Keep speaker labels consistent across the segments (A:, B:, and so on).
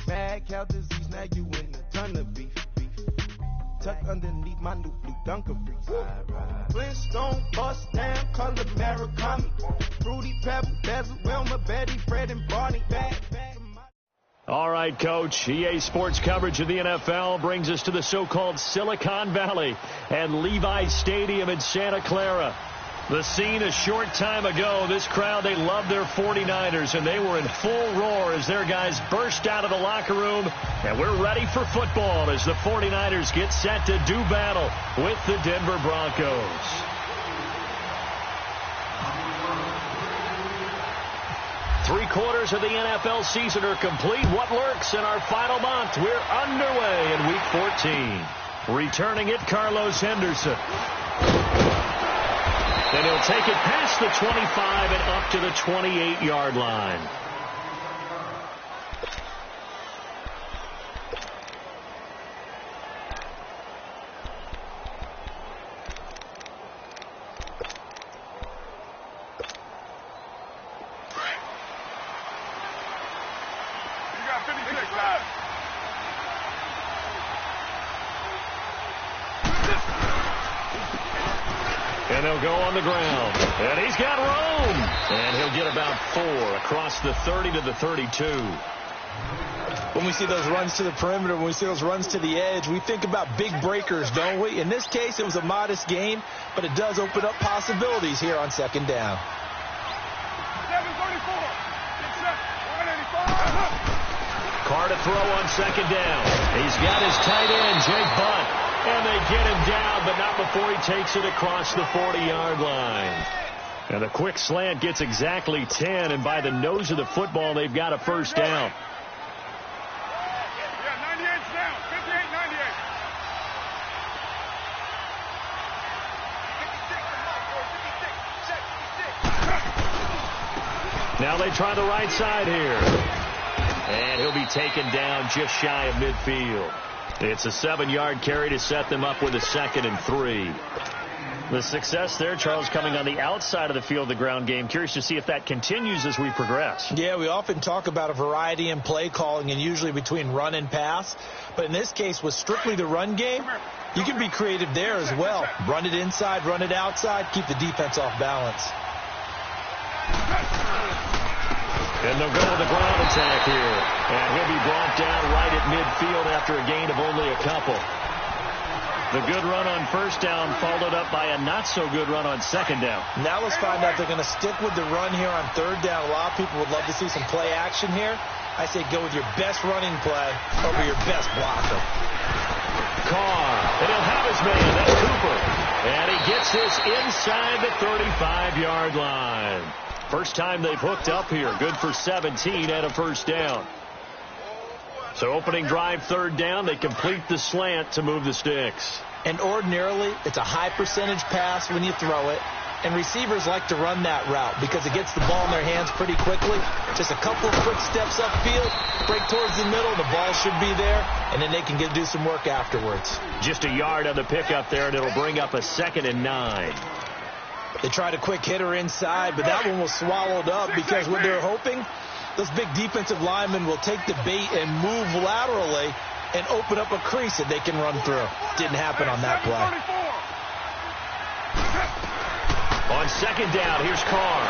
A: Mad cow disease, now you in a ton of beef. Tuck underneath my new blue Dunker freeze. Flintstone bust down, color Murakami. Fruity Pebble, Bezel, Wilma, Betty, Fred, and Barney.
B: All right, Coach. EA Sports coverage of the NFL brings us to the so-called Silicon Valley and Levi's Stadium in Santa Clara. The scene a short time ago, this crowd, they loved their 49ers, and they were in full roar as their guys burst out of the locker room. And we're ready for football as the 49ers get set to do battle with the Denver Broncos. Three-quarters of the NFL season are complete. What lurks in our final month? We're underway in Week 14. Returning it, Carlos Henderson. And he'll take it past the 25 and up to the 28-yard line. And they'll go on the ground. And he's got room. And he'll get about 4 across the 30 to the 32.
C: When we see those runs to the perimeter, when we see those runs to the edge, we think about big breakers, don't we? In this case, it was a modest gain, but it does open up possibilities here on second down.
D: 734.
B: Carr to throw on second down. He's got his tight end, Jake Butt. And they get him down, but not before he takes it across the 40-yard line. And the quick slant gets exactly 10, and by the nose of the football, they've got a first down.
D: Yeah, 98's down. 58, 98.
B: Now they try the right side here. And he'll be taken down just shy of midfield. It's a 7-yard carry to set them up with a 2nd and 3. The success there, Charles, coming on the outside of the field, the ground game. Curious to see if that continues as we progress.
C: Yeah, we often talk about a variety in play calling and usually between run and pass. But in this case, with strictly the run game, you can be creative there as well. Run it inside, run it outside, keep the defense off balance.
B: And they'll go to the ground attack here. And he'll be brought down right at midfield after a gain of only a couple. The good run on first down followed up by a not-so-good run on second down.
C: Now let's find out they're going to stick with the run here on third down. A lot of people would love to see some play action here. I say go with your best running play over your best blocker.
B: Carr, and he'll have his man. That's Cooper. And he gets this inside the 35-yard line. First time they've hooked up here. Good for 17 and a first down. So opening drive, third down. They complete the slant to move the sticks.
C: And ordinarily, it's a high percentage pass when you throw it. And receivers like to run that route because it gets the ball in their hands pretty quickly. Just a couple of quick steps upfield, break towards the middle, the ball should be there, and then they can do some work afterwards.
B: Just a yard on the pickup there, and it'll bring up a 2nd and 9.
C: They tried a quick hitter inside, but that one was swallowed up because what they're hoping, those big defensive linemen will take the bait and move laterally and open up a crease that they can run through. Didn't happen on that play.
B: On second down, here's Carr.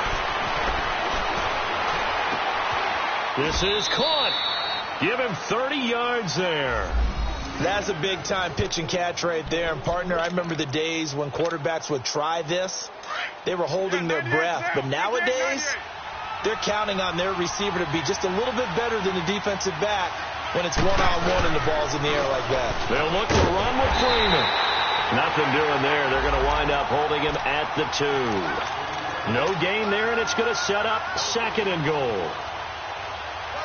B: This is caught. Give him 30 yards there.
C: That's a big-time pitch and catch right there. And, partner, I remember the days when quarterbacks would try this. They were holding their breath. But nowadays, they're counting on their receiver to be just a little bit better than the defensive back when it's one-on-one and the ball's in the air like that.
B: They'll look to run with Freeman. Nothing doing there. They're going to wind up holding him at the 2. No gain there, and it's going to set up 2nd and goal.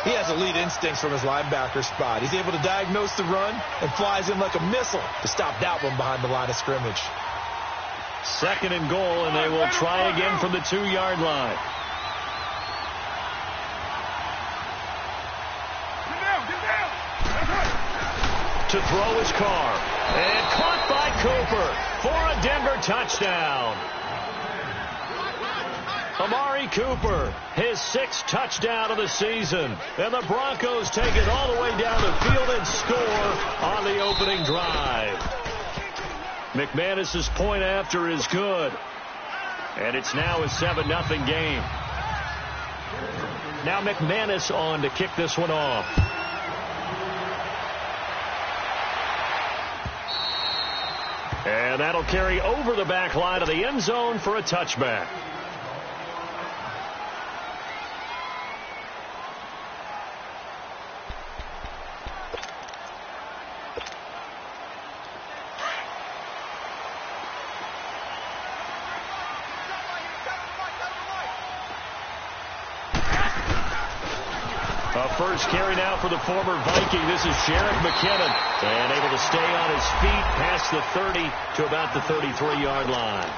C: He has elite instincts from his linebacker spot. He's able to diagnose the run and flies in like a missile to stop that one behind the line of scrimmage.
B: 2nd and goal, and they will try again from the 2-yard line. To throw his Carr. And caught by Cooper for a Denver touchdown. Amari Cooper, his 6th touchdown of the season. And the Broncos take it all the way down the field and score on the opening drive. McManus's point after is good. And it's now a 7-0 game. Now McManus on to kick this one off. And that'll carry over the back line of the end zone for a touchback. First carry now for the former Viking. This is Jerick McKinnon. And able to stay on his feet past the 30 to about the 33-yard line.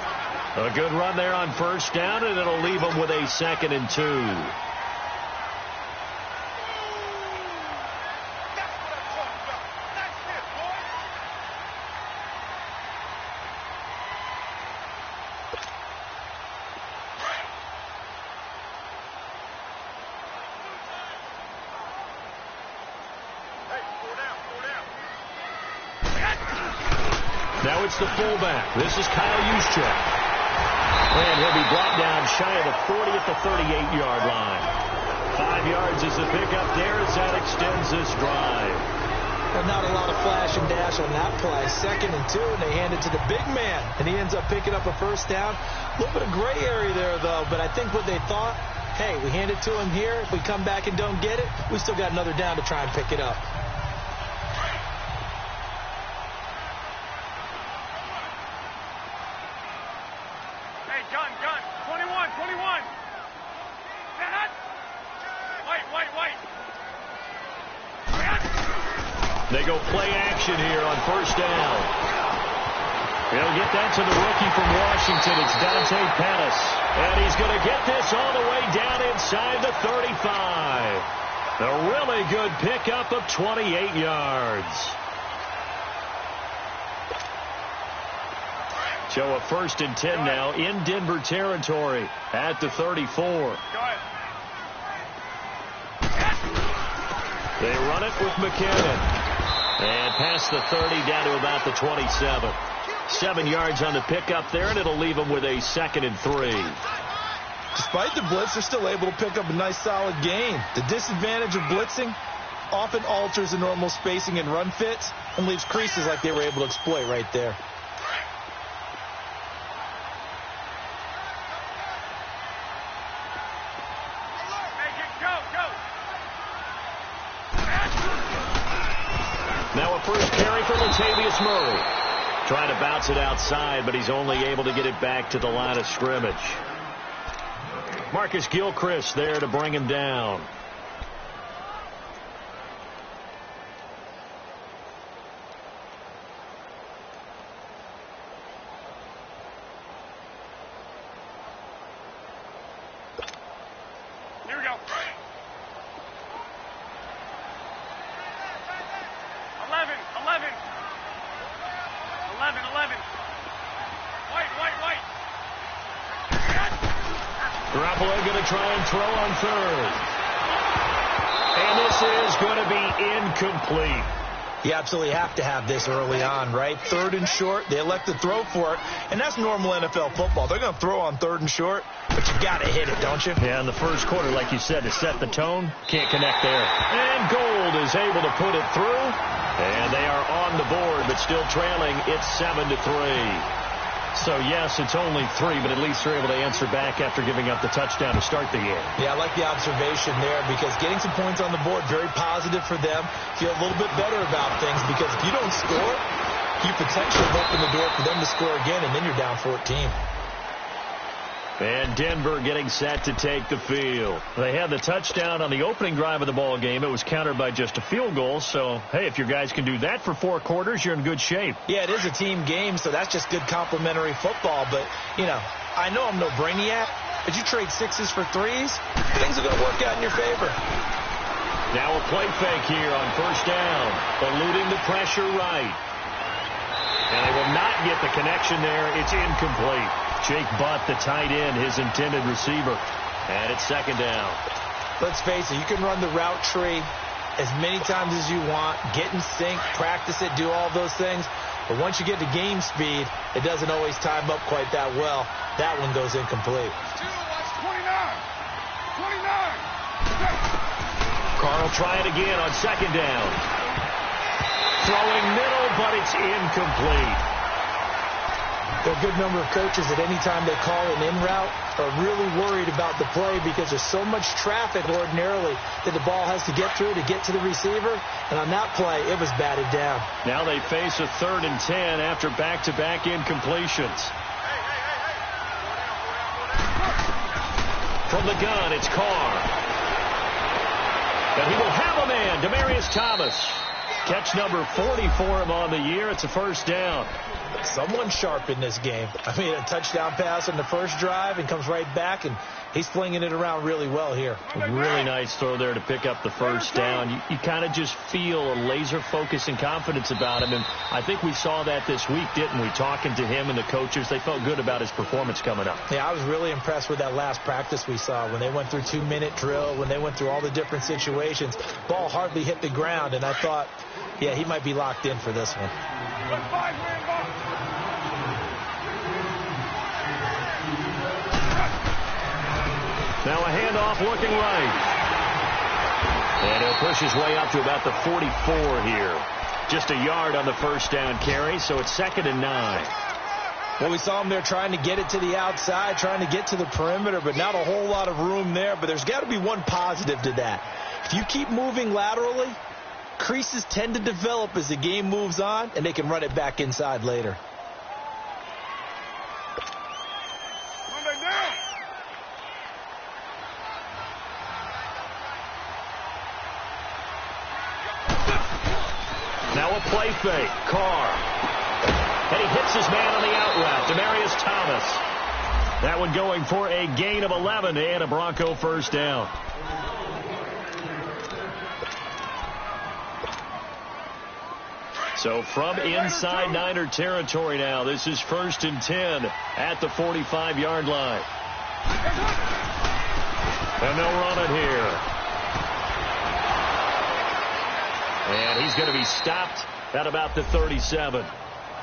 B: A good run there on first down, and it'll leave him with a 2nd and 2. Now it's the fullback. This is Kyle Juszczyk. And he'll be brought down shy of the 40 at the 38-yard line. 5 yards is the pickup there as that extends this drive.
C: Well, not a lot of flash and dash on that play. 2nd and 2, and they hand it to the big man. And he ends up picking up a first down. A little bit of gray area there, though. But I think what they thought, hey, we hand it to him here. If we come back and don't get it, we still got another down to try and pick it up.
B: They go play action here on first down. He'll get that to the rookie from Washington. It's Dante Pettis. And he's going to get this all the way down inside the 35. A really good pickup of 28 yards. So a 1st and 10 now in Denver territory at the 34. They run it with McKinnon. And past the 30 down to about the 27. 7 yards on the pickup there, and it'll leave them with a 2nd and 3.
C: Despite the blitz, they're still able to pick up a nice solid gain. The disadvantage of blitzing often alters the normal spacing and run fits and leaves creases like they were able to exploit right there.
B: Now a first carry for Latavius Murray. Trying to bounce it outside, but he's only able to get it back to the line of scrimmage. Marcus Gilchrist there to bring him down.
D: Here we go. 11. White.
B: Garoppolo going to try and throw on 3rd. And this is going to be incomplete.
C: You absolutely have to have this early on, right? 3rd and short, they elect to throw for it, and that's normal NFL football. They're going to throw on 3rd and short, but you got to hit it, don't you?
B: Yeah, in the first quarter, like you said, to set the tone, can't connect there. And Gold is able to put it through, and they are on the board, but still trailing. It's 7-3. So, yes, it's only 3, but at least they're able to answer back after giving up the touchdown to start the game.
C: Yeah, I like the observation there because getting some points on the board, very positive for them. Feel a little bit better about things because if you don't score, you potentially open the door for them to score again, and then you're down 14.
B: And Denver getting set to take the field. They had the touchdown on the opening drive of the ball game. It was countered by just a field goal. So, hey, if your guys can do that for 4 quarters, you're in good shape.
C: Yeah, it is a team game, so that's just good complimentary football. But, you know, I know I'm no brainiac, but you trade 6s for 3s, things are going to work out in your favor.
B: Now a play fake here on first down. Eluding the pressure right. And they will not get the connection there. It's incomplete. Jake Butt, the tight end, his intended receiver. And it's second down.
C: Let's face it, you can run the route tree as many times as you want, get in sync, practice it, do all those things. But once you get to game speed, it doesn't always time up quite that well. That one goes incomplete.
D: Watch 29.
B: Carl try it again on second down. Throwing middle, but it's incomplete.
C: There are a good number of coaches at any time they call an in route are really worried about the play because there's so much traffic ordinarily that the ball has to get through to get to the receiver. And on that play, it was batted down.
B: Now they face a 3rd and 10 after back-to-back incompletions. From the gun, it's Carr. And he will have a man, Demaryius Thomas. Catch number 40 for him on the year. It's a first down.
C: Someone sharp in this game. I mean, a touchdown pass on the first drive and comes right back, and he's flinging it around really well here.
B: A really nice throw there to pick up the first down. You kind of just feel a laser focus and confidence about him, and I think we saw that this week, didn't we? Talking to him and the coaches, they felt good about his performance coming up.
C: Yeah, I was really impressed with that last practice we saw when they went through 2-minute drill, when they went through all the different situations. Ball hardly hit the ground, and I thought, yeah, he might be locked in for this one.
B: Now a handoff looking right. And he'll push his way up to about the 44 here. Just a yard on the first down carry, so it's 2nd and 9.
C: Well, we saw him there trying to get it to the outside, trying to get to the perimeter, but not a whole lot of room there. But there's got to be one positive to that. If you keep moving laterally, creases tend to develop as the game moves on, and they can run it back inside later.
B: Now a play fake. Carr. And he hits his man on the out route. Demaryius Thomas. That one going for a gain of 11 and a Bronco first down. So from inside Niner territory now, this is 1st and 10 at the 45-yard line. And they'll run it here. And he's going to be stopped at about the 37.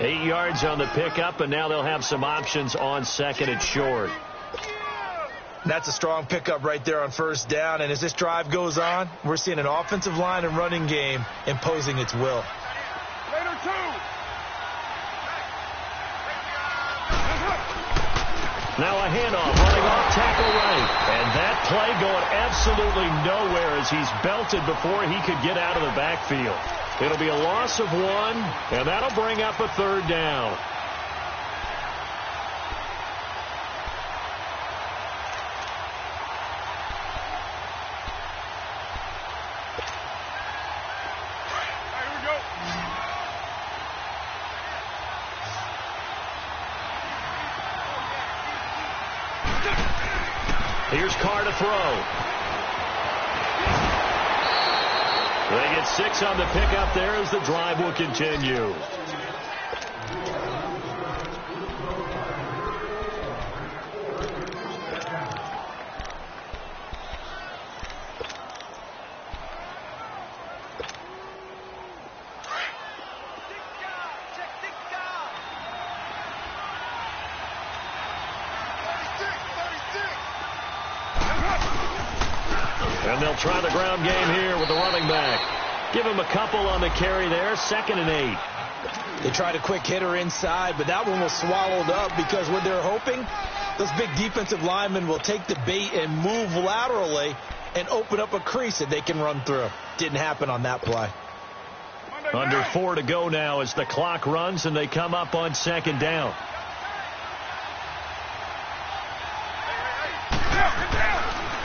B: 8 yards on the pickup, and now they'll have some options on 2nd and short.
C: That's a strong pickup right there on first down. And as this drive goes on, we're seeing an offensive line and running game imposing its will.
B: Now a handoff, running off tackle right. And that play going absolutely nowhere as he's belted before he could get out of the backfield. It'll be a loss of 1, and that'll bring up a 3rd down. Here's Carr to throw. They get 6 on the pickup there as the drive will continue. And they'll try the ground game here with the running back. Give him a couple on the carry there. 2nd and 8.
C: They tried a quick hitter inside, but that one was swallowed up because what they're hoping, those big defensive linemen will take the bait and move laterally and open up a crease that they can run through. Didn't happen on that play.
B: Under 4 to go now as the clock runs and they come up on 2nd down.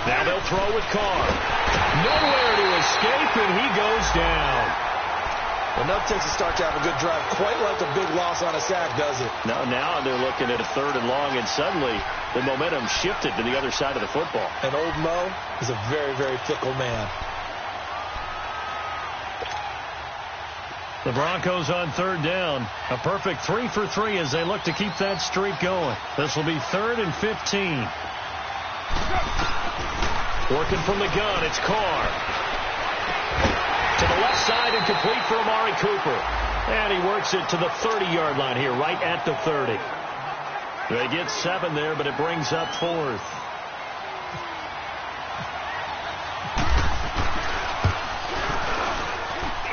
B: Now they'll throw with Carr. Nowhere to escape, and he goes down.
C: Enough takes a start to have a good drive. Quite like a big loss on a sack, does it?
B: No, now they're looking at a 3rd and long, and suddenly the momentum shifted to the other side of the football.
C: And old Mo is a very, very fickle man.
B: The Broncos on third down. A perfect 3 for 3 as they look to keep that streak going. This will be 3rd and 15. Working from the gun, it's Carr. To the left side and complete for Amari Cooper. And he works it to the 30-yard line here, right at the 30. They get 7 there, but it brings up 4th.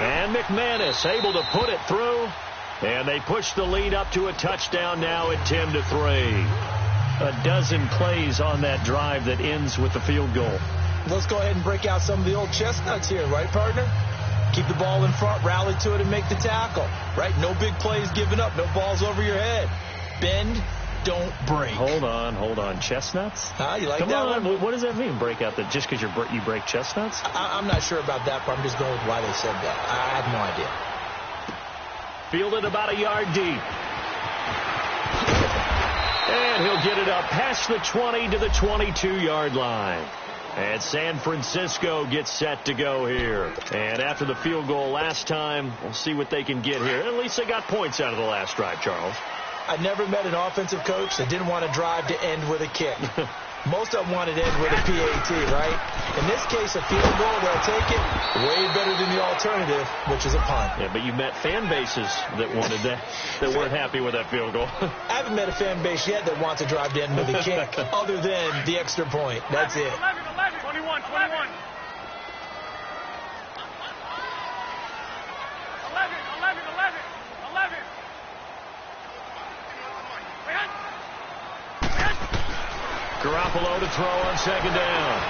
B: And McManus able to put it through. And they push the lead up to a touchdown now at 10-3. A dozen plays on that drive that ends with the field goal.
C: Let's go ahead and break out some of the old chestnuts here, right, partner? Keep the ball in front, rally to it, and make the tackle, right? No big plays given up, no balls over your head. Bend, don't break.
B: Hold on. Chestnuts?
C: Huh? You like
B: Come
C: that
B: on.
C: one?
B: What does that mean, break out? Just because you break chestnuts?
C: I'm not sure about that part. I'm just going with why they said that. I have no idea.
B: Fielded about a yard deep. And he'll get it up past the 20 to the 22-yard line. And San Francisco gets set to go here. And after the field goal last time, we'll see what they can get here. At least they got points out of the last drive, Charles.
C: I never met an offensive coach that didn't want to drive to end with a kick. Most of them wanted to end with a PAT, right? In this case, a field goal, they'll take it way better than the alternative, which is a punt.
B: Yeah, but you met fan bases that wanted that weren't happy with that field goal.
C: I haven't met a fan base yet that wants to drive to end with a kick other than the extra point. That's it.
D: 11, 21. 11.
B: Garoppolo to throw on second down.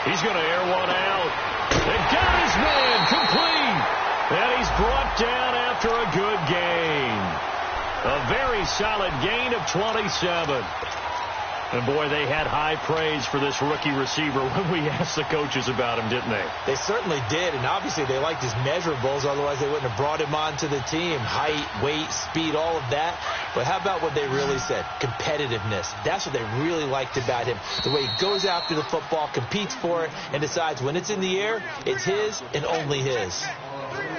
B: He's going to air one out. And got his man complete. And he's brought down after a good gain. A very solid gain of 27. And, boy, they had high praise for this rookie receiver when we asked the coaches about him, didn't they?
C: They certainly did, and obviously they liked his measurables. Otherwise, they wouldn't have brought him onto the team. Height, weight, speed, all of that. But how about what they really said? Competitiveness. That's what they really liked about him. The way he goes after the football, competes for it, and decides when it's in the air, it's his and only his.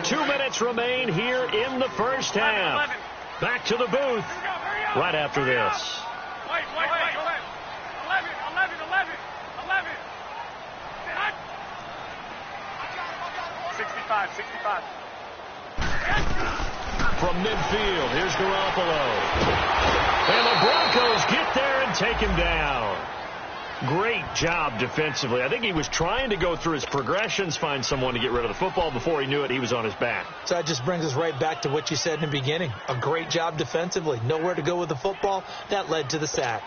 B: 2 minutes remain here in the first half. Back to the booth right after this.
D: Wait. 11. 65.
B: From midfield, here's Garoppolo. And the Broncos get there and take him down. Great job defensively. I think he was trying to go through his progressions, find someone to get rid of the football. Before he knew it, he was on his back.
C: So that just brings us right back to what you said in the beginning. A great job defensively. Nowhere to go with the football. That led to the sack.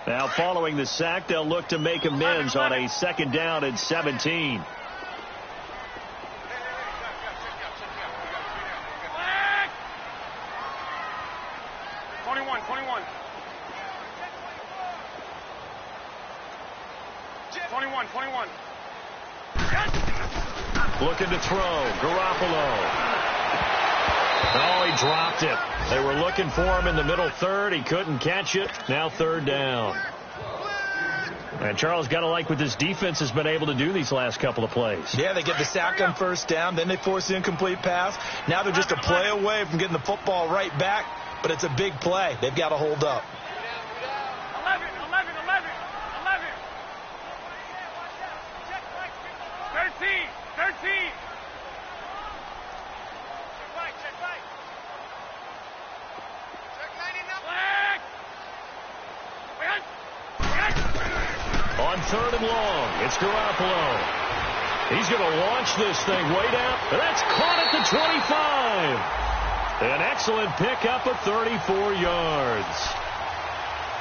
B: Now, following the sack, they'll look to make amends on a second down and 17. Looking to throw. Garoppolo. Oh, he dropped it. They were looking for him in the middle third. He couldn't catch it. Now third down. And Charles, got to like what this defense has been able to do these last couple of plays.
C: Yeah, they get the sack on first down. Then they force the incomplete pass. Now they're just a play away from getting the football right back. But it's a big play. They've got to hold up.
D: 11. 13.
B: On third and long, it's Garoppolo. He's going to launch this thing way down. That's caught at the 25. An excellent pickup of 34 yards.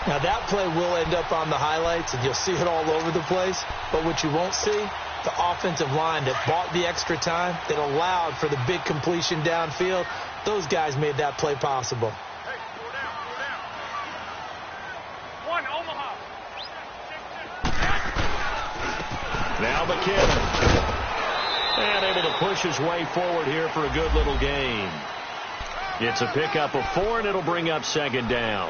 C: Now, that play will end up on the highlights, and you'll see it all over the place. But what you won't see, the offensive line that bought the extra time, that allowed for the big completion downfield, those guys made that play possible.
D: Hey, slow down. 1, Omaha.
B: Now McKinnon. And able to push his way forward here for a good little gain. It's a pickup of 4, and it'll bring up second down.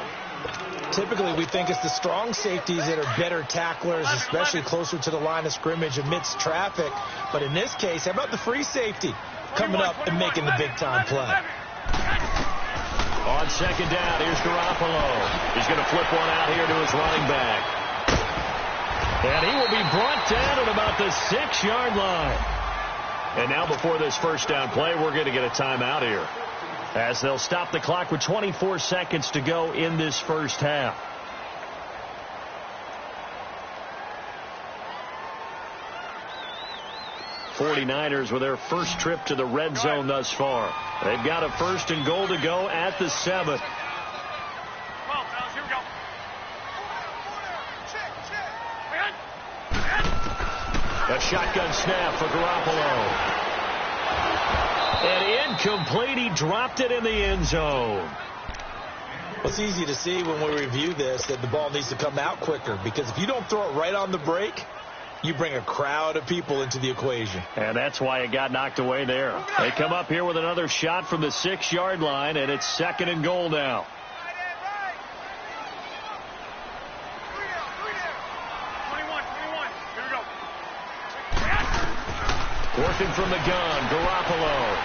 C: Typically, we think it's the strong safeties that are better tacklers, especially closer to the line of scrimmage amidst traffic. But in this case, how about the free safety? coming up and making the big-time play.
B: On second down, here's Garoppolo. He's going to flip one out here to his running back. And he will be brought down at about the 6-yard line. And now before this first down play, we're going to get a timeout here, as they'll stop the clock with 24 seconds to go in this first half. '49ers with their first trip to the red zone thus far. They've got a 1st and goal to go at the 7. A shotgun snap for Garoppolo. And incomplete. He dropped it in the end zone.
C: Well, it's easy to see when we review this that the ball needs to come out quicker, because if you don't throw it right on the break, you bring a crowd of people into the equation.
B: And that's why it got knocked away there. They come up here with another shot from the 6-yard line, and it's 2nd and goal now. Working from the gun, Garoppolo.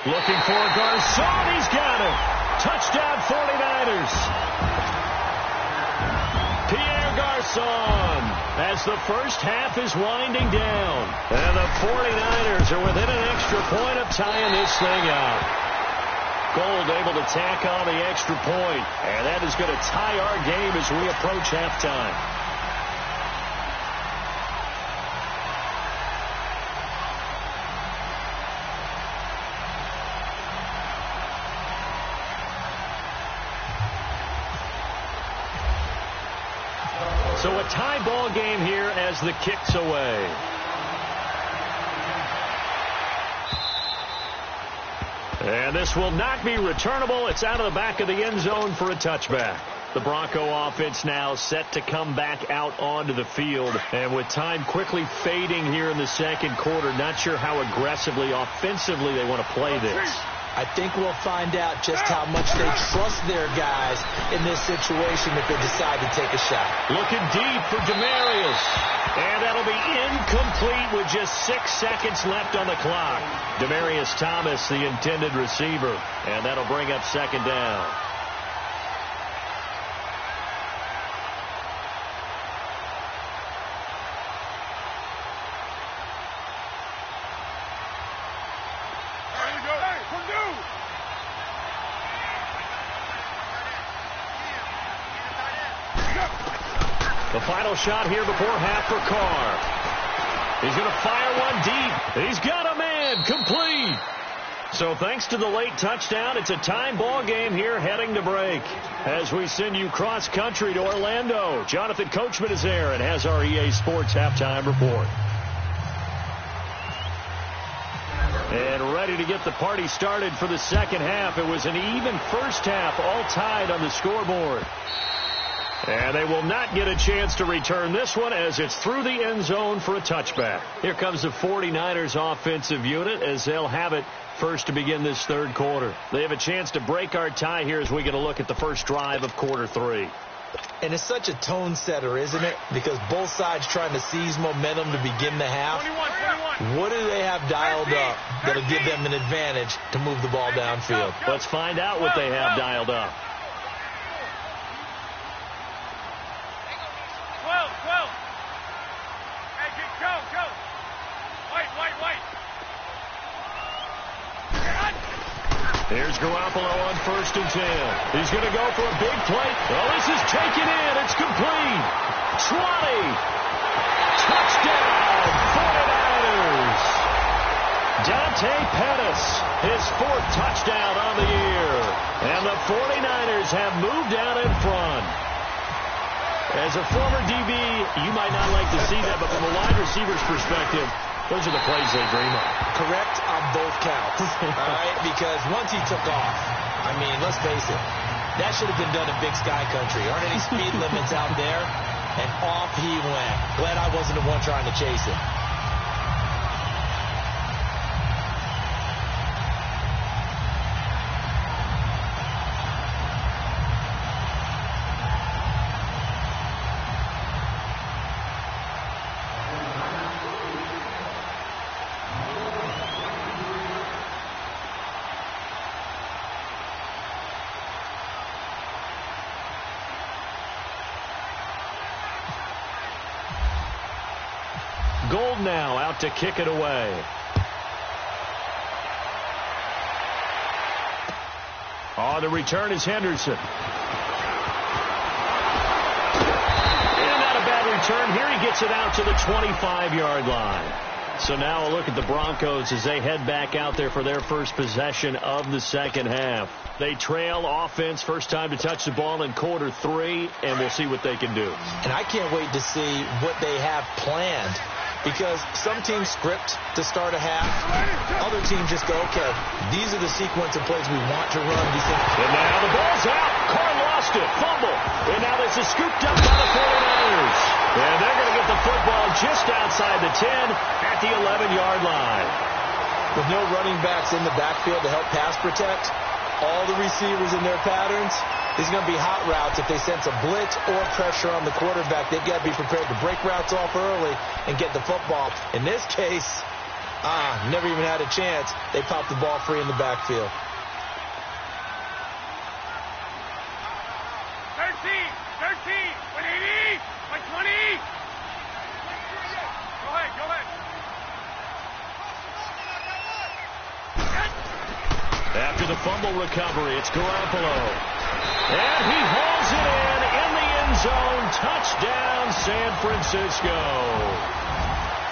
B: Looking for Garcon. He's got it. Touchdown 49ers. Pierre Garcon, as the first half is winding down. And the 49ers are within an extra point of tying this thing out. Gold able to tack on the extra point, and that is going to tie our game as we approach halftime. So a tie ball game here as the kick's away. And this will not be returnable. It's out of the back of the end zone for a touchback. The Bronco offense now set to come back out onto the field. And with time quickly fading here in the second quarter, not sure how aggressively, offensively they want to play this.
C: I think we'll find out just how much they trust their guys in this situation if they decide to take a shot.
B: Looking deep for Demarius. And that'll be incomplete with just 6 seconds left on the clock. Demarius Thomas, the intended receiver. And that'll bring up 2nd down. The final shot here before half for Carr. He's going to fire one deep. He's got a man. Complete. So thanks to the late touchdown, it's a time ball game here heading to break. As we send you cross country to Orlando, Jonathan Coachman is there and has our EA Sports halftime report. And ready to get the party started for the second half. It was an even first half, all tied on the scoreboard. And they will not get a chance to return this one as it's through the end zone for a touchback. Here comes the 49ers offensive unit as they'll have it first to begin this third quarter. They have a chance to break our tie here as we get a look at the first drive of quarter 3.
C: And it's such a tone setter, isn't it? Because both sides trying to seize momentum to begin the half.
D: 21.
C: What do they have dialed up that'll give them an advantage to move the ball downfield?
B: Let's find out what they have dialed up.
D: 12. Hey, go. Wait.
B: Here's Garoppolo on 1st and 10. He's going to go for a big play. Well, this is taken in. It's complete. 20. Touchdown, 49ers. Dante Pettis, his 4th touchdown on the year. And the 49ers have moved out in front. As a former DB, you might not like to see that, but from a wide receiver's perspective, those are the plays they dream of.
C: Correct on both counts. All right, because once he took off, I mean, let's face it, that should have been done in Big Sky Country. Aren't any speed limits out there? And off he went. Glad I wasn't the one trying to chase it.
B: Gold now out to kick it away. On the return is Henderson. And not a bad return. Here he gets it out to the 25-yard line. So now a look at the Broncos as they head back out there for their first possession of the second half. They trail offense, first time to touch the ball in quarter 3, and we'll see what they can do.
C: And I can't wait to see what they have planned, because some teams script to start a half. Other teams just go, okay, these are the sequence of plays we want to run.
B: And now the ball's out. Carr lost it. Fumble. And now this is scooped up by the 49ers. And they're going to get the football just outside the 10 at the 11-yard line.
C: With no running backs in the backfield to help pass protect, all the receivers in their patterns, these are going to be hot routes. If they sense a blitz or pressure on the quarterback, they've got to be prepared to break routes off early and get the football. In this case, never even had a chance. They popped the ball free in the backfield.
D: 13, 180, 120. Go ahead.
B: After the fumble recovery, it's Garoppolo. And he hauls it in the end zone. Touchdown, San Francisco.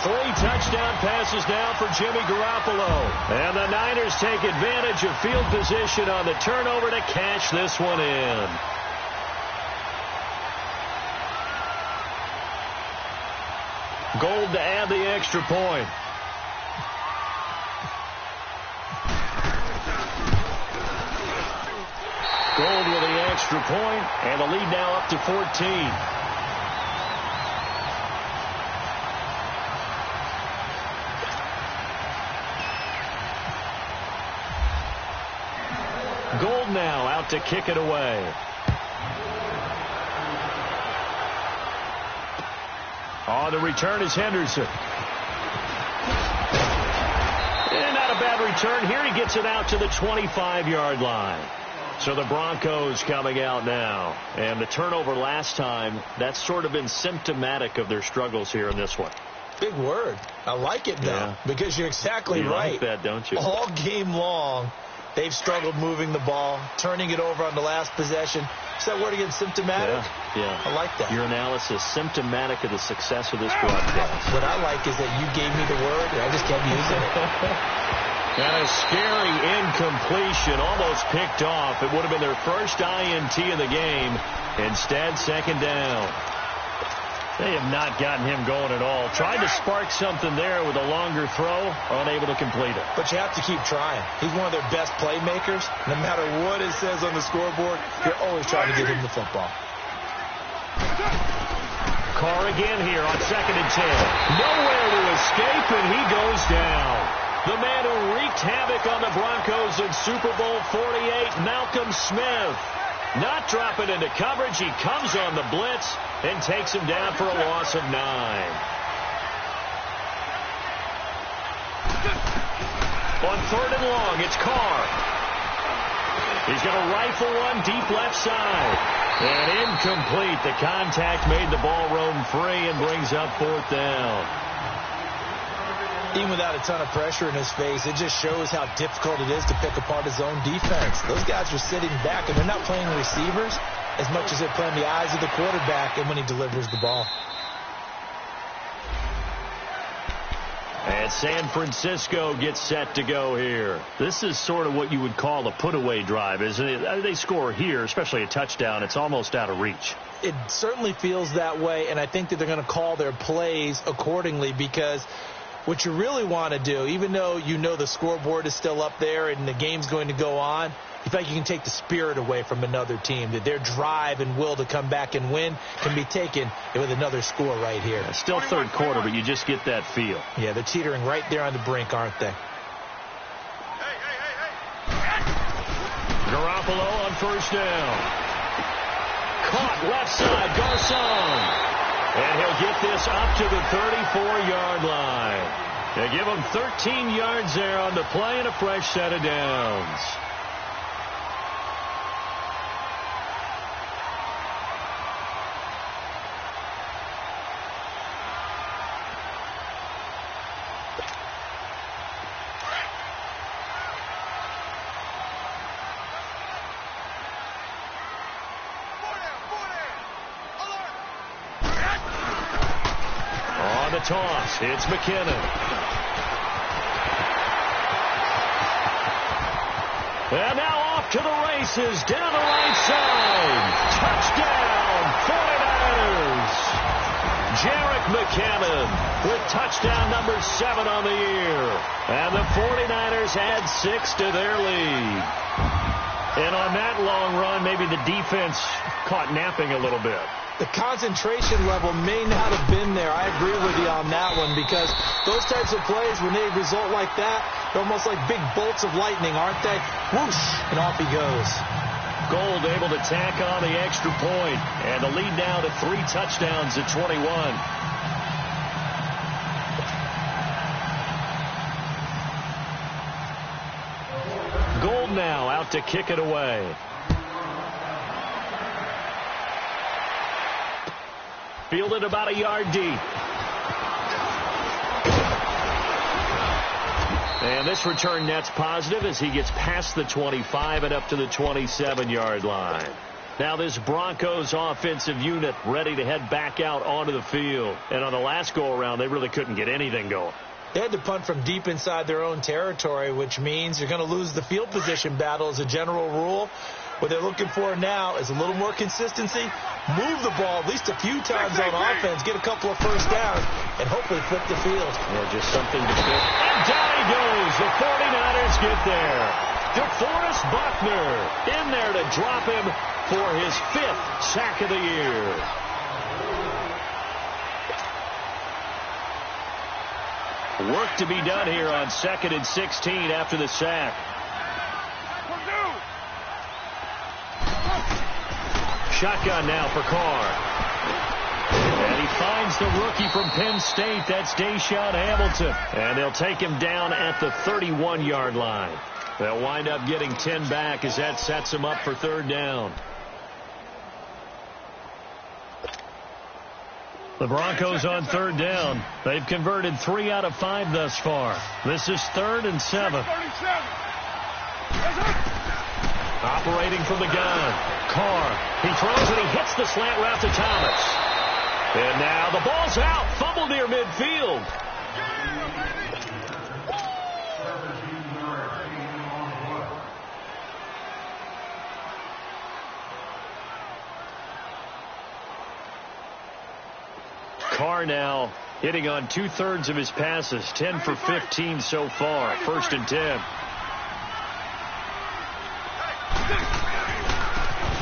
B: 3 touchdown passes now for Jimmy Garoppolo. And the Niners take advantage of field position on the turnover to cash this one in. Gold to add the extra point. Gold with the extra point, and the lead now up to 14. Gold now out to kick it away. On the return is Henderson. And not a bad return. Here he gets it out to the 25-yard line. So the Broncos coming out now. And the turnover last time, that's sort of been symptomatic of their struggles here in this one.
C: Big word. I like it, though, because you're exactly right.
B: You like that, don't you?
C: All game long, they've struggled moving the ball, turning it over on the last possession. Is that word again, symptomatic?
B: Yeah.
C: I like that.
B: Your analysis, symptomatic of the success of this broadcast.
C: What I like is that you gave me the word, and I just kept using it.
B: And a scary incompletion, almost picked off. It would have been their first INT of the game. Instead, second down. They have not gotten him going at all. Tried to spark something there with a longer throw, unable to complete it.
C: But you have to keep trying. He's one of their best playmakers. No matter what it says on the scoreboard, you're always trying to get him the football.
B: Carr again here on 2nd and 10. Nowhere to escape, and he goes down. The man who wreaked havoc on the Broncos in Super Bowl 48, Malcolm Smith. Not dropping into coverage. He comes on the blitz and takes him down for a loss of 9. On 3rd and long, it's Carr. He's going to rifle one deep left side. And incomplete. The contact made the ball roam free and brings up 4th down.
C: Even without a ton of pressure in his face, it just shows how difficult it is to pick apart his own defense. Those guys are sitting back, and they're not playing receivers as much as they're playing the eyes of the quarterback and when he delivers the ball.
B: And San Francisco gets set to go here. This is sort of what you would call a put-away drive, isn't it? They score here, especially a touchdown. It's almost out of reach.
C: It certainly feels that way, and I think that they're going to call their plays accordingly, because what you really want to do, even though you know the scoreboard is still up there and the game's going to go on, you feel like you can take the spirit away from another team, that their drive and will to come back and win can be taken with another score right here.
B: Yeah, still 3rd quarter, but you just get that feel.
C: Yeah, they're teetering right there on the brink, aren't they?
B: Garoppolo on 1st down. Caught left side, Garcon. And he'll get this up to the 34-yard line. They give him 13 yards there on the play and a fresh set of downs. On the toss, it's McKinnon. And now off to the races, down the right side. Touchdown, 49ers. Jarek McKinnon with touchdown number 7 on the year. And the 49ers add 6 to their lead. And on that long run, maybe the defense caught napping a little bit.
C: The concentration level may not have been there. I agree with you on that one, because those types of plays, when they result like that, they're almost like big bolts of lightning, aren't they? Whoosh, and off he goes.
B: Gold able to tack on the extra point, and the lead now to 3 touchdowns at 21. Gold now out to kick it away. Fielded about a yard deep. And this return net's positive as he gets past the 25 and up to the 27-yard line. Now this Broncos offensive unit ready to head back out onto the field. And on the last go-around, they really couldn't get anything going.
C: They had to punt from deep inside their own territory, which means you're going to lose the field position battle as a general rule. What they're looking for now is a little more consistency, move the ball at least a few times on offense, get a couple of first downs, and hopefully flip the field.
B: Yeah, just something to fit. And down he goes. The 49ers get there. DeForest Buckner in there to drop him for his 5th sack of the year. Work to be done here on 2nd and 16 after the sack. Shotgun now for Carr. And he finds the rookie from Penn State. That's Deshaun Hamilton. And they'll take him down at the 31-yard line. They'll wind up getting 10 back as that sets him up for 3rd down. The Broncos on 3rd down. They've converted 3 out of 5 thus far. This is 3rd and 7. Operating from the gun. Carr. He throws and he hits the slant route to Thomas. And now the ball's out. Fumble near midfield. Carr now hitting on 2/3 of his passes. 10 for 15 so far. 1st and 10.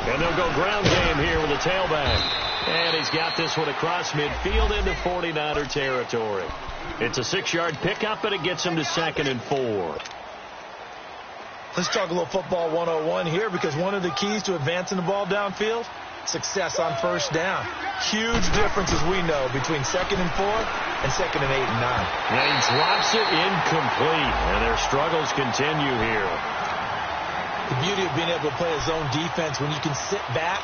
B: And they'll go ground game here with a tailback. And he's got this one across midfield into 49er territory. It's a 6-yard pickup, and it gets him to 2nd and 4.
C: Let's talk a little football 101 here, because one of the keys to advancing the ball downfield, success on 1st down. Huge difference, as we know, between 2nd and 4 and 2nd and 8 and 9.
B: And he drops it incomplete, and their struggles continue here.
C: The beauty of being able to play a zone defense, when you can sit back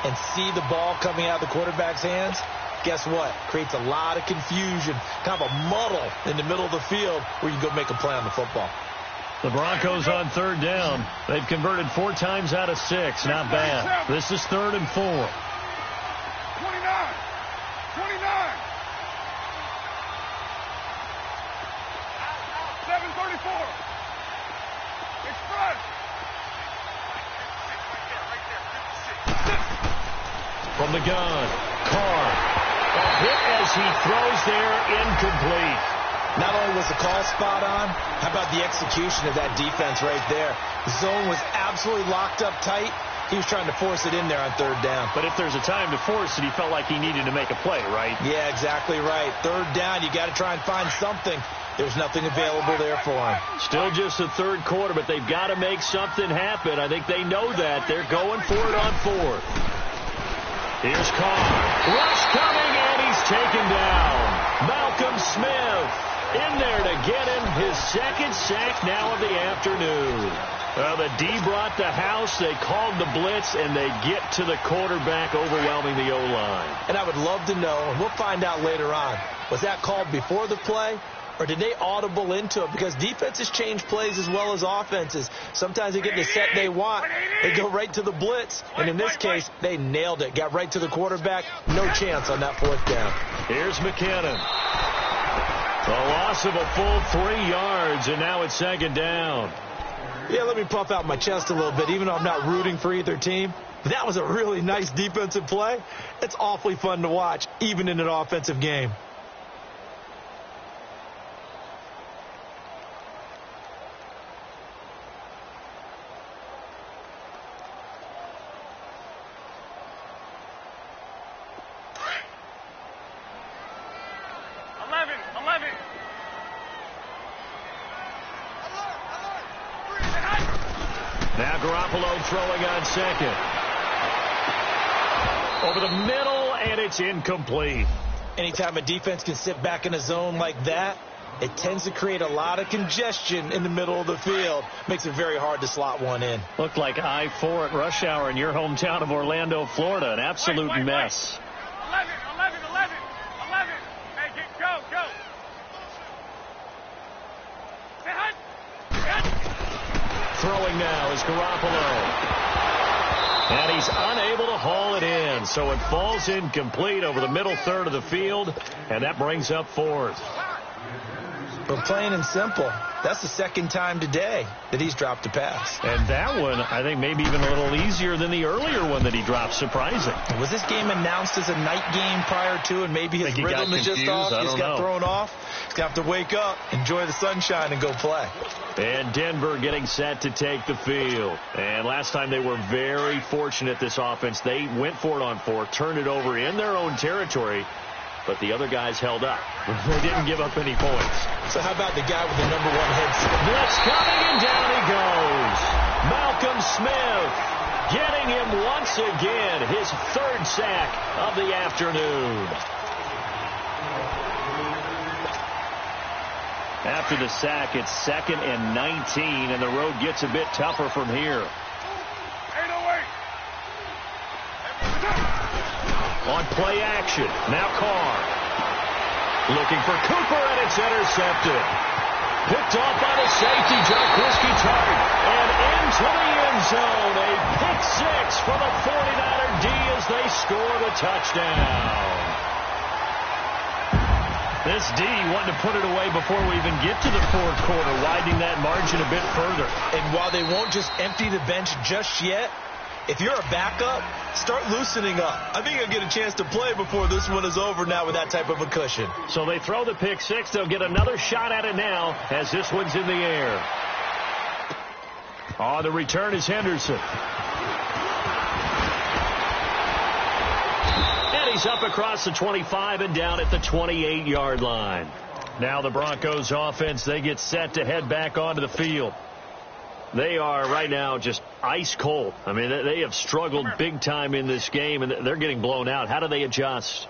C: and see the ball coming out of the quarterback's hands, guess what? Creates a lot of confusion, kind of a muddle in the middle of the field where you can go make a play on the football.
B: The Broncos on 3rd down. They've converted 4 times out of 6. Not bad. This is 3rd and 4.
D: 29. 7:34. Express.
B: From the gun, Carr. A hit as he throws there, incomplete.
C: Not only was the call spot on, how about the execution of that defense right there? The zone was absolutely locked up tight. He was trying to force it in there on 3rd down.
B: But if there's a time to force it, he felt like he needed to make a play, right?
C: Yeah, exactly right. 3rd down, you got to try and find something. There's nothing available there for him.
B: Still just the 3rd quarter, but they've got to make something happen. I think they know that. They're going for it on 4th. Here's Carr. Rush coming, and he's taken down. Malcolm Smith in there to get him his 2nd sack now of the afternoon. The D brought the house. They called the blitz, and they get to the quarterback, overwhelming the O-line.
C: And I would love to know, and we'll find out later on, was that called before the play, or did they audible into it? Because defenses change plays as well as offenses. Sometimes they get the set they want. They go right to the blitz. And in this case, they nailed it. Got right to the quarterback. No chance on that 4th down.
B: Here's McKinnon. A loss of a full 3 yards, and now it's second down.
C: Yeah, let me puff out my chest a little bit, even though I'm not rooting for either team. That was a really nice defensive play. It's awfully fun to watch, even in an offensive game.
B: Now Garoppolo throwing on second. Over the middle, and it's incomplete.
C: Anytime a defense can sit back in a zone like that, it tends to create a lot of congestion in the middle of the field. Makes it very hard to slot one in.
B: Looked like I-4 at rush hour in your hometown of Orlando, Florida. An absolute mess.
D: 11. Hey, go.
B: Throwing now is Garoppolo. And he's unable to haul it in. So it falls incomplete over the middle third of the field. And that brings up fourth.
C: But plain and simple, that's the second time today that he's dropped a pass.
B: And that one, I think, maybe even a little easier than the earlier one that he dropped. Surprising.
C: Was this game announced as a night game prior to, and maybe his rhythm is just off? He's got thrown off. He's got to wake up, enjoy the sunshine, and go play.
B: And Denver getting set to take the field. And last time they were very fortunate, this offense. They went for it on fourth, turned it over in their own territory, but the other guys held up. They didn't give up any points.
C: So how about the guy with the #1 headset?
B: Blitz coming, and down he goes. Malcolm Smith getting him once again, his third sack of the afternoon. After the sack, it's 2nd and 19, and the road gets a bit tougher from here. On play action, now Carr. Looking for Cooper, and it's intercepted. Picked off by the safety, Jaquiski Tartt. And into the end zone, a pick six for the 49er D as they score the touchdown. This D wanted to put it away before we even get to the fourth quarter, widening that margin a bit further.
C: And while they won't just empty the bench just yet, if you're a backup, start loosening up. I think you'll get a chance to play before this one is over now with that type of a cushion.
B: So they throw the pick six. They'll get another shot at it now as this one's in the air. On the return is Henderson. And he's up across the 25 and down at the 28-yard line. Now the Broncos offense, they get set to head back onto the field. They are right now just ice cold. I mean, they have struggled big time in this game, and they're getting blown out. How do they adjust?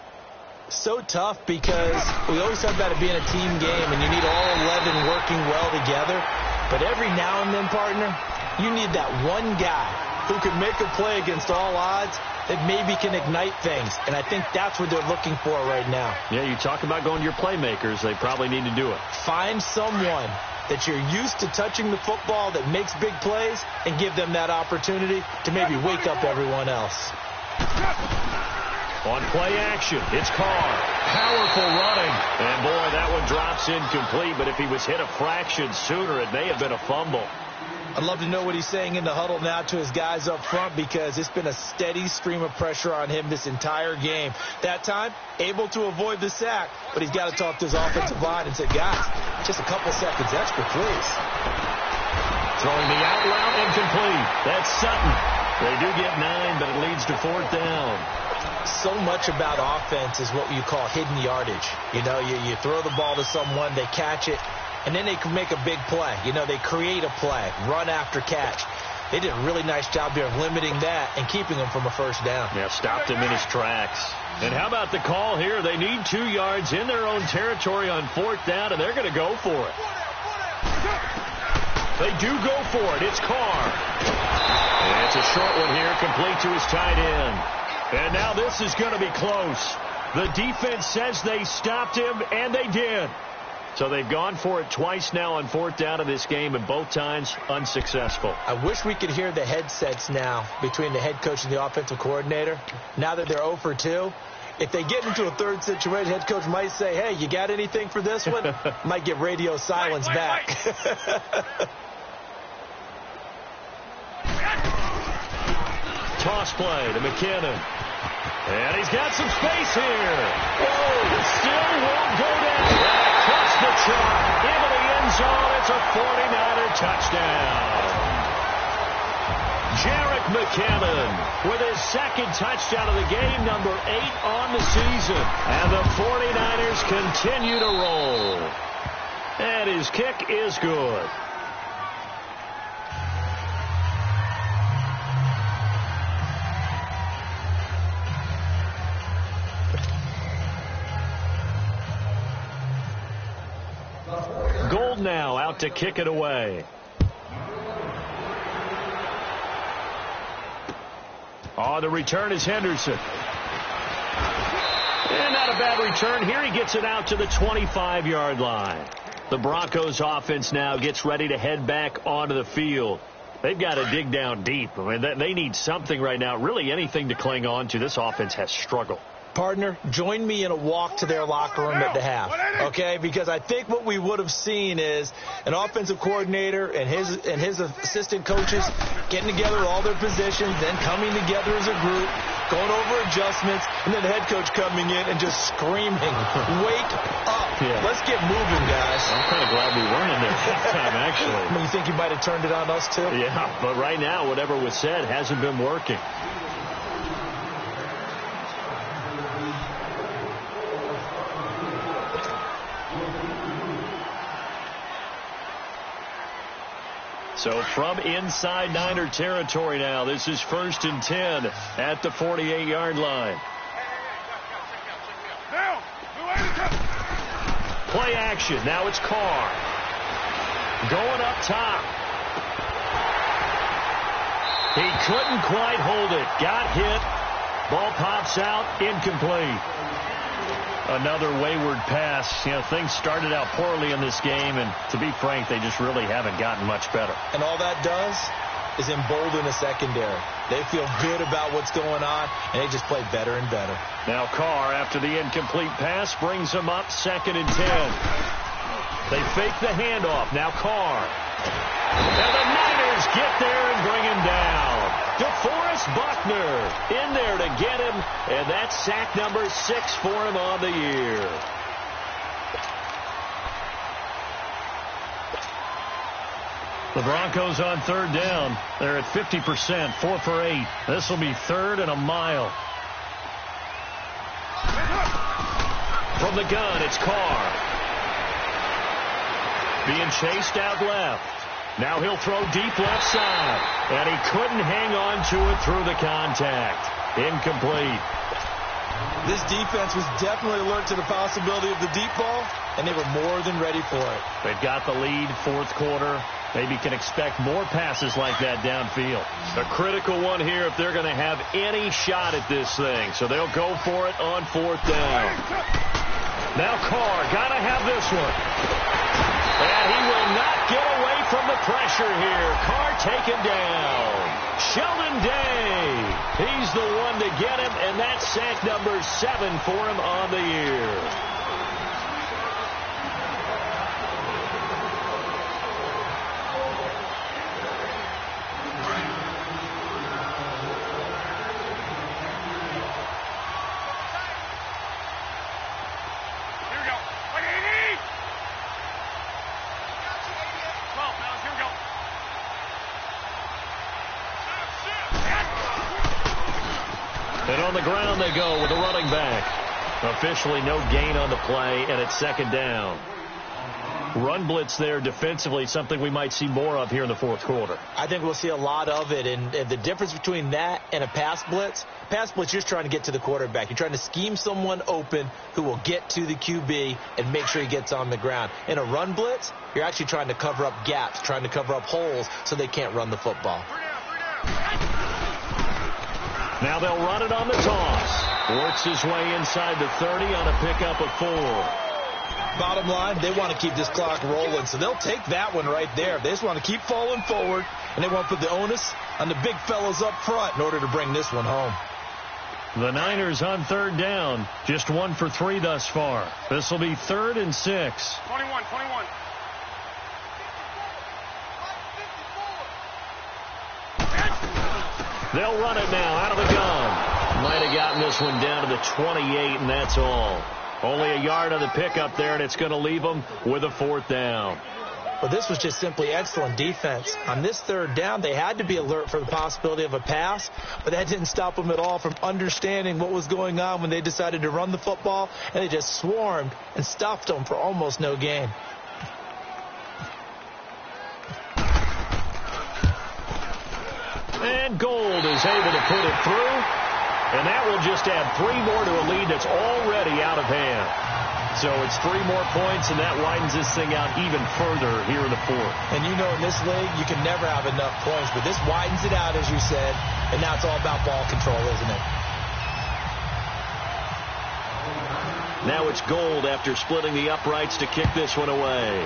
C: So tough because we always talk about it being a team game, and you need all 11 working well together. But every now and then, partner, you need that one guy who can make a play against all odds that maybe can ignite things. And I think that's what they're looking for right now.
B: Yeah, you talk about going to your playmakers. They probably need to do it.
C: Find someone that you're used to touching the football that makes big plays and give them that opportunity to maybe wake up everyone else.
B: On play action, it's Carr. Powerful running. And boy, that one drops incomplete, but if he was hit a fraction sooner, it may have been a fumble.
C: I'd love to know what he's saying in the huddle now to his guys up front, because it's been a steady stream of pressure on him this entire game. That time, able to avoid the sack, but he's got to talk to his offensive line and say, guys, just a couple seconds extra, please.
B: Throwing the out route, incomplete. That's Sutton. They do get 9, but it leads to fourth down.
C: So much about offense is what you call hidden yardage. You know, you throw the ball to someone, they catch it, and then they can make a big play. You know, they create a play, run after catch. They did a really nice job here of limiting that and keeping him from a first down.
B: Yeah, stopped him in his tracks. And how about the call here? They need 2 yards in their own territory on fourth down, and they're going to go for it. They do go for it. It's Carr. And it's a short one here, complete to his tight end. And now this is going to be close. The defense says they stopped him, and they did. So they've gone for it twice now on fourth down in this game, and both times unsuccessful.
C: I wish we could hear the headsets now between the head coach and the offensive coordinator. Now that they're 0 for 2, If they get into a third situation, head coach might say, hey, you got anything for this one? Might get radio silence back.
B: Toss play to McKinnon. And he's got some space here. Oh, still won't go down. Across the chalk into the end zone. It's a 49er touchdown. Jerick McKinnon with his second touchdown of the game, number 8 on the season. And the 49ers continue to roll. And his kick is good. Gold now out to kick it away. The return is Henderson. And not a bad return. Here he gets it out to the 25-yard line. The Broncos offense now gets ready to head back onto the field. They've got to dig down deep. I mean, they need something right now, really anything to cling on to. This offense has struggled.
C: Partner, join me in a walk to their locker room at the half, okay? Because I think what we would have seen is an offensive coordinator and his assistant coaches getting together all their positions, then coming together as a group, going over adjustments, and then the head coach coming in and just screaming, wake up. Yeah. Let's get moving, guys.
B: I'm kind of glad we weren't in there that time, actually.
C: You think you might have turned it on us, too?
B: Yeah, but right now, whatever was said hasn't been working. So from inside Niner territory now, this is 1st and 10 at the 48-yard line. Play action. Now it's Carr. Going up top. He couldn't quite hold it. Got hit. Ball pops out. Incomplete. Another wayward pass. You know, things started out poorly in this game, and to be frank, they just really haven't gotten much better.
C: And all that does is embolden the secondary. They feel good about what's going on, and they just play better and better.
B: Now Carr, after the incomplete pass, brings them up 2nd and 10. They fake the handoff. Now Carr. And the Niners get there and bring him down. DeForest Buckner in there to get him, and that's sack number 6 for him on the year. The Broncos on 3rd down. They're at 50%, 4 for 8. This will be 3rd and a mile. From the gun, it's Carr. Being chased out left. Now he'll throw deep left side. And he couldn't hang on to it through the contact. Incomplete.
C: This defense was definitely alert to the possibility of the deep ball, and they were more than ready for it.
B: They've got the lead, 4th quarter. Maybe can expect more passes like that downfield. A critical one here if they're going to have any shot at this thing. So they'll go for it on 4th down. Now Carr, got to have this one. And he will not get away from the pressure here. Carr taken down. Sheldon Day. He's the one to get him, and that's sack number 7 for him on the year. And on the ground they go with a running back. Officially no gain on the play, and it's 2nd down. Run blitz there defensively, something we might see more of here in the 4th quarter.
C: I think we'll see a lot of it, and the difference between that and a pass blitz, you're just trying to get to the quarterback. You're trying to scheme someone open who will get to the QB and make sure he gets on the ground. In a run blitz, you're actually trying to cover up gaps, trying to cover up holes so they can't run the football.
B: Now they'll run it on the toss. Works his way inside the 30 on a pickup of 4.
C: Bottom line, they want to keep this clock rolling, so they'll take that one right there. They just want to keep falling forward, and they want to put the onus on the big fellas up front in order to bring this one home.
B: The Niners on third down. Just 1 for 3 thus far. This will be 3rd and 6.
D: 21.
B: They'll run it now out of the gun. Might have gotten this one down to the 28, and that's all. Only a yard on the pickup there, and it's going to leave them with a 4th down.
C: Well, this was just simply excellent defense. On this 3rd down, they had to be alert for the possibility of a pass, but that didn't stop them at all from understanding what was going on when they decided to run the football, and they just swarmed and stuffed them for almost no gain.
B: And Gold is able to put it through, and that will just add 3 more to a lead that's already out of hand. So it's 3 more points, and that widens this thing out even further here in the 4th.
C: And you know, in this league, you can never have enough points, but this widens it out, as you said, and now it's all about ball control, isn't it?
B: Now it's Gold after splitting the uprights to kick this one away.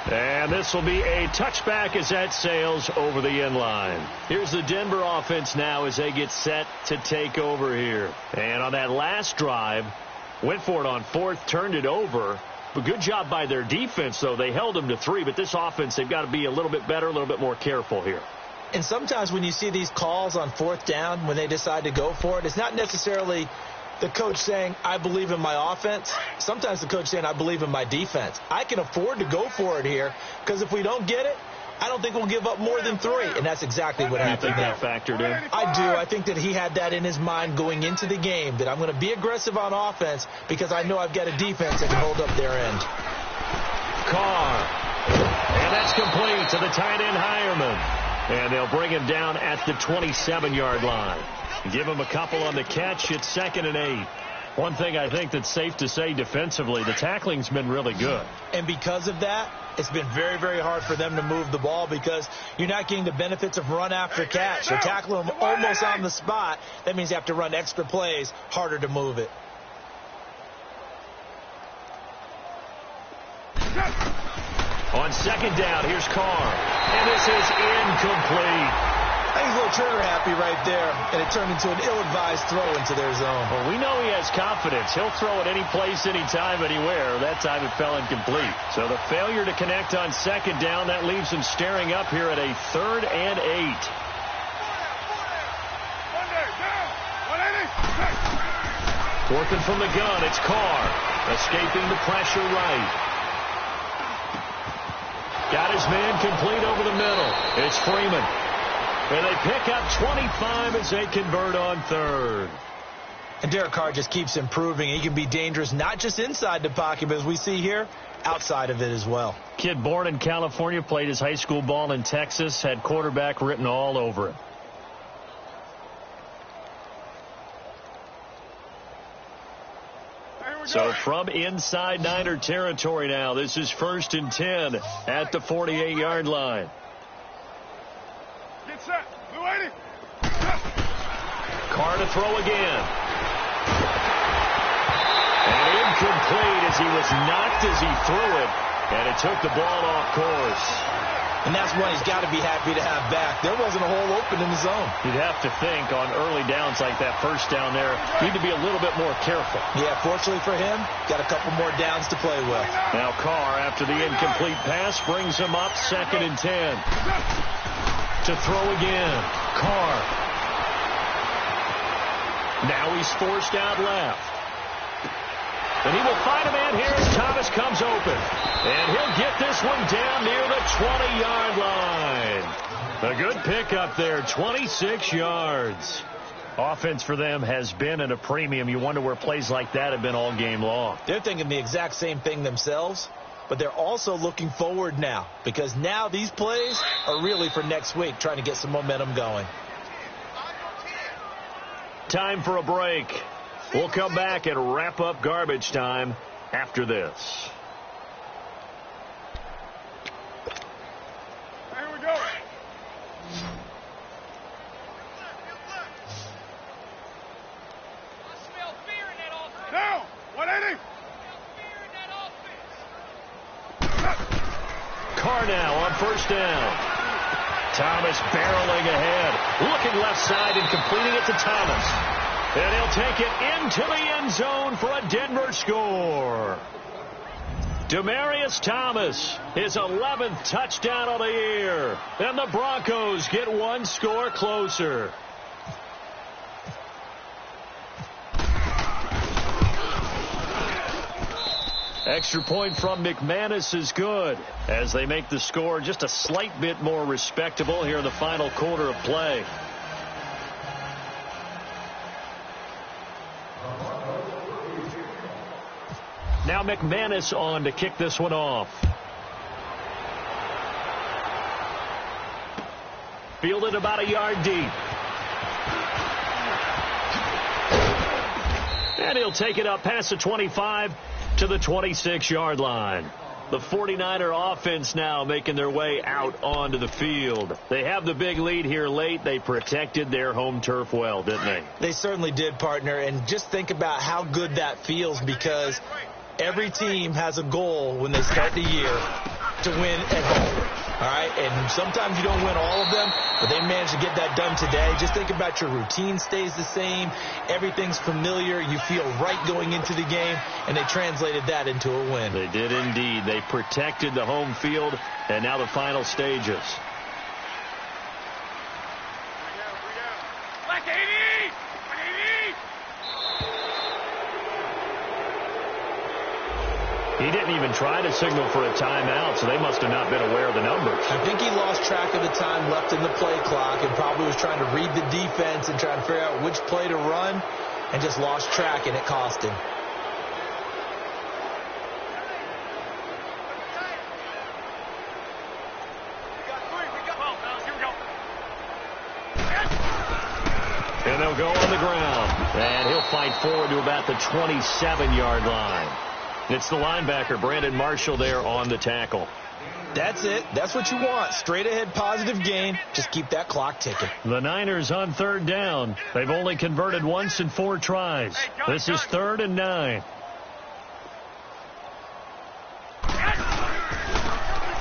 B: And this will be a touchback as that sails over the end line. Here's the Denver offense now as they get set to take over here. And on that last drive, went for it on 4th, turned it over. But good job by their defense, though. They held them to 3, but this offense, they've got to be a little bit better, a little bit more careful here.
C: And sometimes when you see these calls on 4th down, when they decide to go for it, it's not necessarily the coach saying, I believe in my offense. Sometimes the coach saying, I believe in my defense. I can afford to go for it here because if we don't get it, I don't think we'll give up more than 3. And that's exactly what happened there.
B: You think that factored in?
C: I do. I think that he had that in his mind going into the game, that I'm going to be aggressive on offense because I know I've got a defense that can hold up their end.
B: Carr. And that's complete to the tight end, Hireman. And they'll bring him down at the 27-yard line. Give him a couple on the catch. It's 2nd and 8. One thing I think that's safe to say defensively, the tackling's been really good.
C: And because of that, it's been very, very hard for them to move the ball because you're not getting the benefits of run after catch. You're tackling them almost on the spot. That means you have to run extra plays, harder to move it.
B: On 2nd down, here's Carr. And this is incomplete.
C: I think he's a little trigger happy right there, and it turned into an ill-advised throw into their zone.
B: Well, we know he has confidence. He'll throw it any place, anytime, anywhere. That time it fell incomplete. So the failure to connect on 2nd down, that leaves him staring up here at a 3rd and 8. Working from the gun, it's Carr. Escaping the pressure right. Got his man complete over the middle. It's Freeman. And they pick up 25 as they convert on 3rd.
C: And Derek Carr just keeps improving. He can be dangerous not just inside the pocket, but as we see here, outside of it as well.
B: Kid born in California, played his high school ball in Texas, had quarterback written all over it. So from inside Niner territory now, this is 1st and 10 at the 48-yard line.
D: Get set. Blue 80.
B: Carr to throw again. And incomplete as he was knocked as he threw it. And it took the ball off course.
C: And that's one he's got to be happy to have back. There wasn't a hole open in the zone.
B: You'd have to think on early downs like that first down there, need to be a little bit more careful.
C: Yeah, fortunately for him, got a couple more downs to play with.
B: Now Carr, after the incomplete pass, brings him up 2nd and 10. To throw again. Carr. Now he's forced out left. And he will find a man here as Thomas comes open. And he'll get this one down near the 20-yard line. A good pickup there, 26 yards. Offense for them has been at a premium. You wonder where plays like that have been all game long.
C: They're thinking the exact same thing themselves, but they're also looking forward now because now these plays are really for next week, trying to get some momentum going.
B: Time for a break. We'll come back and wrap up garbage time after this.
D: Here we go. Down. 180.
B: Carr now on 1st down. Thomas barreling ahead. Looking left side and completing it to Thomas. And he'll take it into the end zone for a Denver score. Demaryius Thomas, his 11th touchdown of the year. And the Broncos get one score closer. Extra point from McManus is good as they make the score just a slight bit more respectable here in the final quarter of play. Now McManus on to kick this one off. Fielded about a yard deep. And he'll take it up past the 25 to the 26-yard line. The 49er offense now making their way out onto the field. They have the big lead here late. They protected their home turf well, didn't they?
C: They certainly did, partner. And just think about how good that feels, because every team has a goal when they start the year to win at home. All right, and sometimes you don't win all of them, but they managed to get that done today. Just think about your routine stays the same. Everything's familiar. You feel right going into the game, and they translated that into a win.
B: They did indeed. They protected the home field, and now the final stages. He didn't even try to signal for a timeout, so they must have not been aware of the numbers.
C: I think he lost track of the time left in the play clock and probably was trying to read the defense and trying to figure out which play to run, and just lost track, and it cost him.
B: And they'll go on the ground, and he'll fight forward to about the 27-yard line. It's the linebacker, Brandon Marshall, there on the tackle.
C: That's it. That's what you want. Straight ahead, positive gain. Just keep that clock ticking.
B: The Niners on third down. They've only converted once in 4 tries. This is 3rd and 9.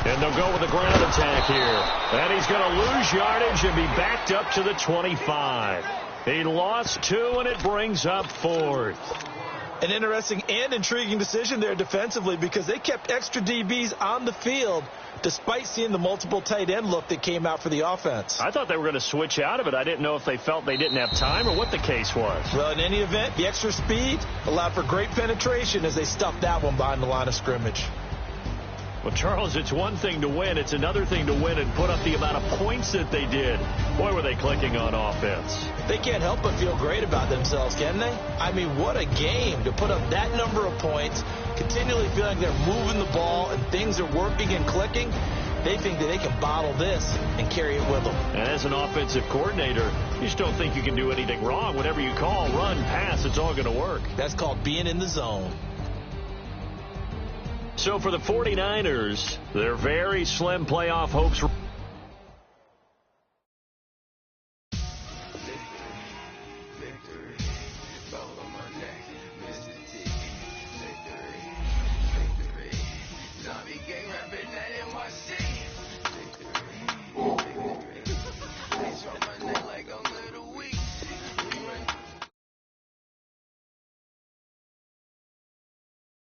B: And they'll go with a ground attack here. And he's going to lose yardage and be backed up to the 25. He lost 2, and it brings up 4th.
C: An interesting and intriguing decision there defensively, because they kept extra DBs on the field despite seeing the multiple tight end look that came out for the offense.
B: I thought they were going to switch out of it. I didn't know if they felt they didn't have time or what the case was.
C: Well, in any event, the extra speed allowed for great penetration as they stuffed that one behind the line of scrimmage.
B: Well, Charles, it's one thing to win. It's another thing to win and put up the amount of points that they did. Boy, were they clicking on offense.
C: They can't help but feel great about themselves, can they? I mean, what a game to put up that number of points, continually feeling they're moving the ball and things are working and clicking. They think that they can bottle this and carry it with them.
B: And as an offensive coordinator, you just don't think you can do anything wrong. Whatever you call, run, pass, it's all going to work.
C: That's called being in the zone.
B: So for the 49ers, their very slim playoff hopes